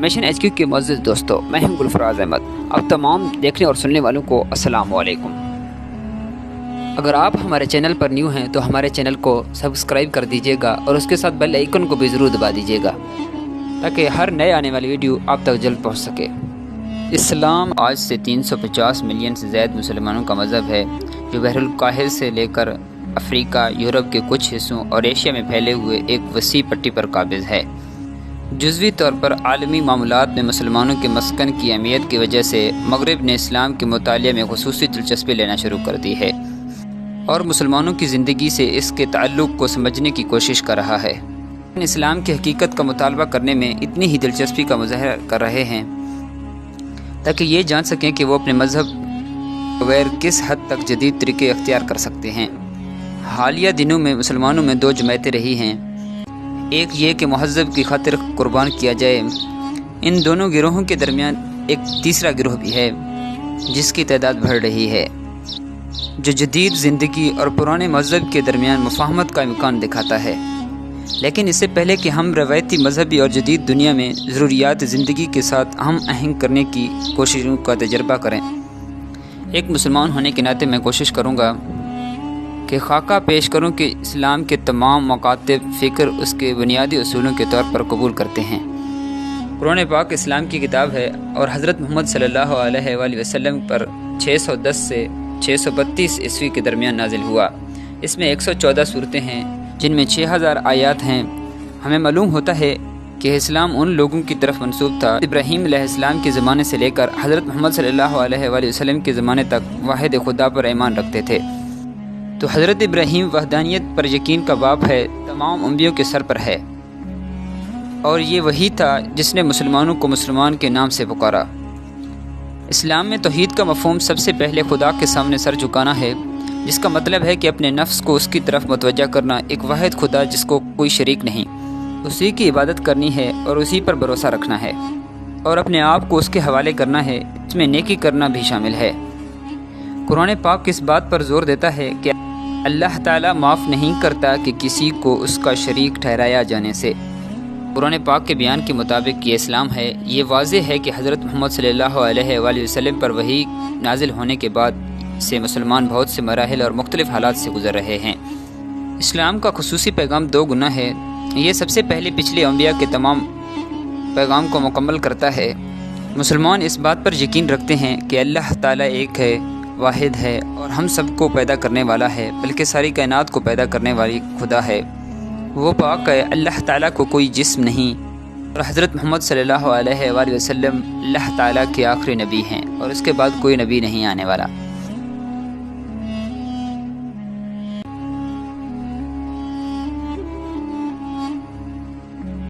Mission HQ के मुअज़्ज़िज़ दोस्तों, मैं हूं गुलफराज अहमद। अब तमाम देखने और सुनने वालों को अस्सलाम वालेकुम। अगर आप हमारे चैनल पर न्यू हैं तो हमारे चैनल को सब्सक्राइब कर दीजिएगा और उसके साथ बेल आइकन को भी ज़रूर दबा दीजिएगा ताकि हर नए आने वाली वीडियो आप तक जल्द पहुंच सके। इस्लाम आज से 350 मिलियन से ज़्यादा मुसलमानों का मज़हब है जो बहरुल काहिल से लेकर अफ्रीका, यूरोप के कुछ हिस्सों और एशिया में फैले हुए एक वसी पट्टी पर काबिज़ है। जुज़वी तौर पर आलमी मामलात में मुसलमानों के मस्कन की अहमियत की वजह से मगरिब ने इस्लाम के मुतालिया में खुसूसी दिलचस्पी लेना शुरू कर दी है और मुसलमानों की ज़िंदगी से इसके ताल्लुक़ को समझने की कोशिश कर रहा है। इस्लाम की हकीकत का मुतालबा करने में इतनी ही दिलचस्पी का मुज़ाहरा कर रहे हैं ताकि ये जान सकें कि वो अपने मज़हब बगैर किस हद तक जदीद तरीके अख्तियार कर सकते हैं। हालिया दिनों में मुसलमानों में दो जमातें रही हैं। एक ये कि महज़्ज़ब की खातिर कुर्बान किया जाए। इन दोनों गिरोहों के दरमियान एक तीसरा गिरोह भी है जिसकी तादाद बढ़ रही है, जो जदीद ज़िंदगी और पुराने मज़हब के दरमियान मुफाहमत का इम्कान दिखाता है। लेकिन इससे पहले कि हम रवायती मज़हबी और जदीद दुनिया में ज़रूरियात ज़िंदगी के साथ हम आहंग करने की कोशिशों का तजर्बा करें, एक मुसलमान होने के नाते मैं कोशिश करूँगा कि खाका पेश करूँ कि इस्लाम के तमाम मकातिब फ़िक्र उसके बुनियादी उसूलों के तौर पर कबूल करते हैं। कुरान पाक इस्लाम की किताब है और हज़रत मोहम्मद सल्लल्लाहु अलैहि वसल्लम पर 610 से 632 ईस्वी के दरमियान नाजिल हुआ। इसमें 114 सूरतें हैं जिनमें 6000 आयात हैं। हमें मालूम होता है कि इस्लाम उन लोगों की तरफ मंसूब था इब्राहीम अलैहिस्सलाम के ज़माने से लेकर हज़रत मोहम्मद सल्लल्लाहु अलैहि वसल्लम के ज़माने तक वाहिद खुदा पर ईमान रखते थे। तो हज़रत इब्राहीम वहदानियत पर यकीन का बाप है, तमाम अंबियों के सर पर है, और ये वही था जिसने मुसलमानों को मुसलमान के नाम से पुकारा। इस्लाम में तौहीद का मफ़हूम सबसे पहले खुदा के सामने सर झुकाना है, जिसका मतलब है कि अपने नफ्स को उसकी तरफ मुतवज्जा करना, एक वाहिद खुदा जिसको कोई शरीक नहीं, उसी की इबादत करनी है और उसी पर भरोसा रखना है और अपने आप को उसके हवाले करना है। इसमें नेकी करना भी शामिल है। कुरान पाक इस बात पर जोर देता है कि अल्लाह ताला माफ़ नहीं करता कि किसी को उसका शरीक ठहराया जाने से। कुरान पाक के बयान के मुताबिक ये इस्लाम है। ये वाज़ेह है कि हज़रत मोहम्मद सल्लल्लाहु अलैहि वसल्लम पर वही नाजिल होने के बाद से मुसलमान बहुत से मराहिल और मुख्तलिफ़ हालात से गुज़र रहे हैं। इस्लाम का खुसूसी पैगाम दो गुना है। ये सबसे पहले पिछले अंबिया के तमाम पैगाम को मुकम्मल करता है। मुसलमान इस बात पर यकीन रखते हैं कि अल्लाह ताला एक है, वाहिद है और हम सबको पैदा करने वाला है, बल्कि सारी कायनात को पैदा करने वाली खुदा है। वो पाक है, अल्लाह ताला को कोई जिस्म नहीं, और हज़रत मोहम्मद सल्लल्लाहु अलैहि वसल्लम अल्लाह ताला के आखिरी नबी हैं और उसके बाद कोई नबी नहीं आने वाला।